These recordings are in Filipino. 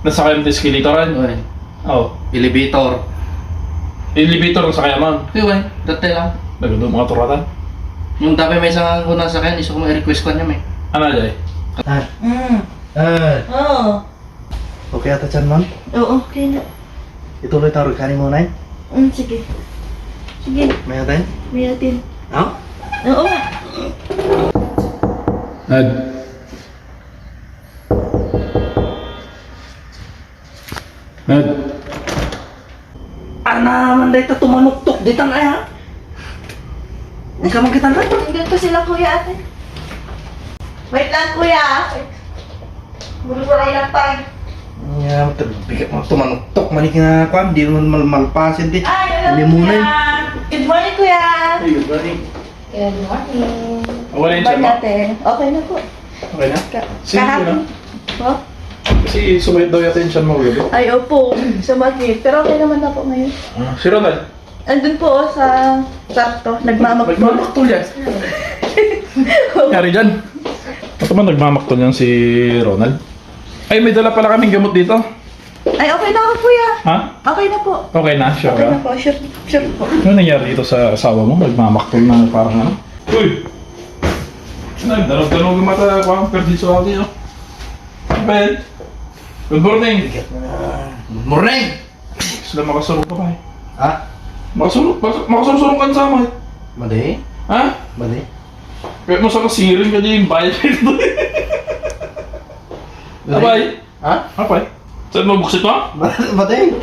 Nasakay mo sa eskalatoran? Uy, Oo. elevator. Elevator ang sakay man. Uy, dati lang. Nagado mga turatan. Yung dami may isang unang sakyan, iso ko may request ko niya may. Ano dyan? Oo. Okay ata dyan, ma'am? Oo, okay na. Ituloy tayo kanin muna eh. Sige. Sige, May natin? may natin. Ha? Oo. Nad. Nad. Ana, manday ta tumanuktok dito na ya. Hindi ka magkitan ka? Hanggang ko sila kuya ate. Wait lang kuya. Buru-buru lang tayo. Ya, terbigat mo tumanuktok manik na kwan, di mo malpasin di. Ay, Hindi muna eh. Good morning kuya. Ay, good morning. Good morning. Wala yung siya mo? Okay na po. Okay na? Sige Kahapon. Po? Kasi sumayit daw yung attention mo ulit. Ay, opo. Sumakit. Pero okay naman na po ngayon. Si Ronald? Andun po sa sarto. Nagmamak po. Nagmamaktol yan. Yari dyan. Ba't naman nagmamaktol yan si Ronald? Ay, may dala pala kaming gamot dito. Ay, okay na ako kuya. Ha? Okay na po. Okay na? Sure Okay ka? na po. Sure po. Ano nangyari dito sa asawa mo? Nagmamaktol na parang ano? Uy! Nagdanog-danog yung mata ko ang perdi sa akin, oh. Ben! Good morning! Good morning! Sila makasurong ka pa eh. Ha? Makasurong ka sa amin. Mali? Ha? Mali? Kaya mo sa kasirin ka dyan yung bayad dito. Abay! Ha? Abay! Saan mo buksit mo? Mali?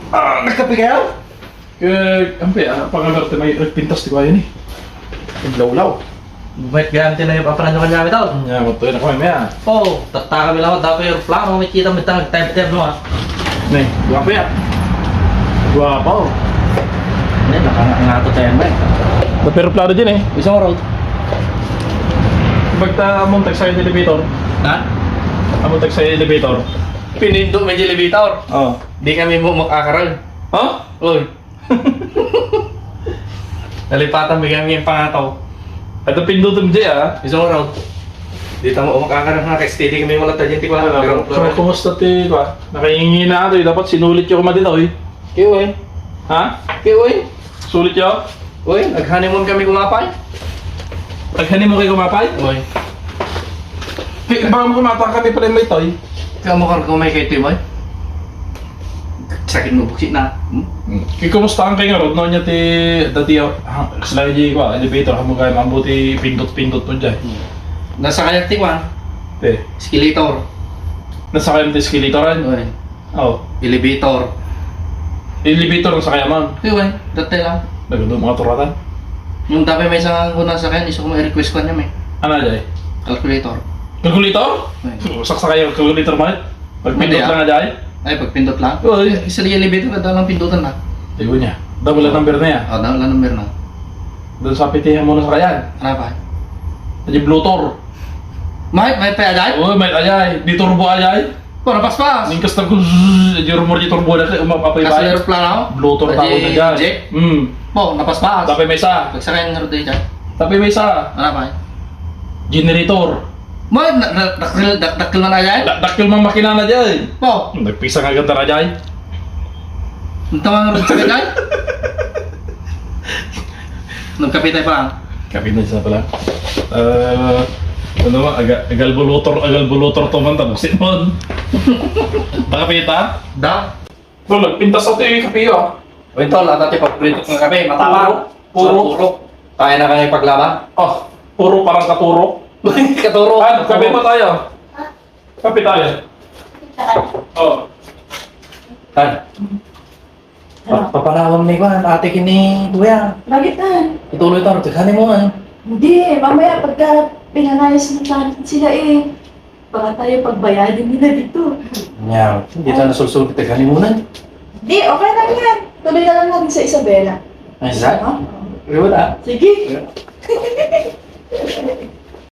Ah, nagkape kayo? Kaya, ampe, pangagarte may nagpintas di ko yan eh. Naglaw-law. Bumait ganti na yung paparanyo kanya kami tao. Nga, matuloy na kami maya. Oh, tata kami lang dapat yung plano, may kita mo itang time-time no ha. Nay, guwapo yan. Guwapo. Hindi, nakangato tayo mo eh. Pero plano din eh. Isang road. Pagta amuntag sa elevator, Ha? amuntag sa elevator. Pinindo may elevator. Oo. Di kami mo makakaral. Oh? Uy. Nalipatan bigyan kami yung pangataw. Ito pindutin mo dyan ah. Isang road. Dito mo makakaral na kay steady kami wala tayo dito So, ko. kumusta ti ba? Nakahingi na ito eh. Dapat sinulit yung kumadito eh. Kiyoy. Ha? Kiyoy. Sulit yung? Uy, nag-honeymoon kami kumapay. Taghanin mo kayo kumapay? Uy. Baka mo kumata kami pala may toy. Kaya mo kung may kay Timoy. Sakit mo buksit na. Kumusta ang kayo nga? Rod no niya ti... Dati kasalaga di ko elevator. Hamo kayo mabuti pindot-pindot mo dyan. Nasa kayak Tiwan. Te. Escalator. Nasakay mo sa eskalatoran? Uy. Oo. Elevator. Elevator ang sakay man. Uy, dati lang. Nagado mga turatan. Yung dami may isang unang sakyan, iso ko may request ko niya may. Ano dyan? Calculator. Kalkulator? Saksakay ang kalkulator man. Pagpindot Hindi, lang na dyan. Ay, pagpindot lang. Uy. Isa yung elevator, kada lang pindutan na. Tigo niya. Double number na yan. O, dahil lang number na. Doon sa pitihan mo na sa kayan. Ano ba? Tadi blotor. May pa aday? Oh, may ayay. Di turbo ayay. Po, napaspas. Ningkas na ko. Di rumor di turbo na siya. Umapapay Kasi bay. aeroplano. Blotor tao na dyan. Jack? Po, napaspas. Tapi may isa. Pagsakay ng roday dyan. Tapi may isa. Ano ba? Generator. May, dakil na na dyan? Dakil mang makina na dyan. Po, Nagpisa nga ganda na dyan. ang tawang road sakay dyan? Nagkapitay pa lang. Kapit na siya pala. Ano ba? Agal bulutor to man. Tabusin mo. Nakapita? Da? Bro, nagpintas ako yung kape ah. O ito, lahat natin pagprito ng kape, matapang. Puro. Kaya na kami paglaban. Oh, puro parang katuro. Katuro. Kape pa tayo. Kape tayo. Oh. Han. Papanawag ni Juan, ate kini Kuya. Bakit na? Ituloy tayo, tighanin mo nga. Hindi, mamaya pagka pinanayos na sila eh. Baka tayo pagbayadin nila dito. Nga, hindi tayo nasulsul, tighanin mo na. Hindi, okay lang yan. Tuloy na lang natin sa Isabela. Ay, Zach? Ha? Reward ah. Sige.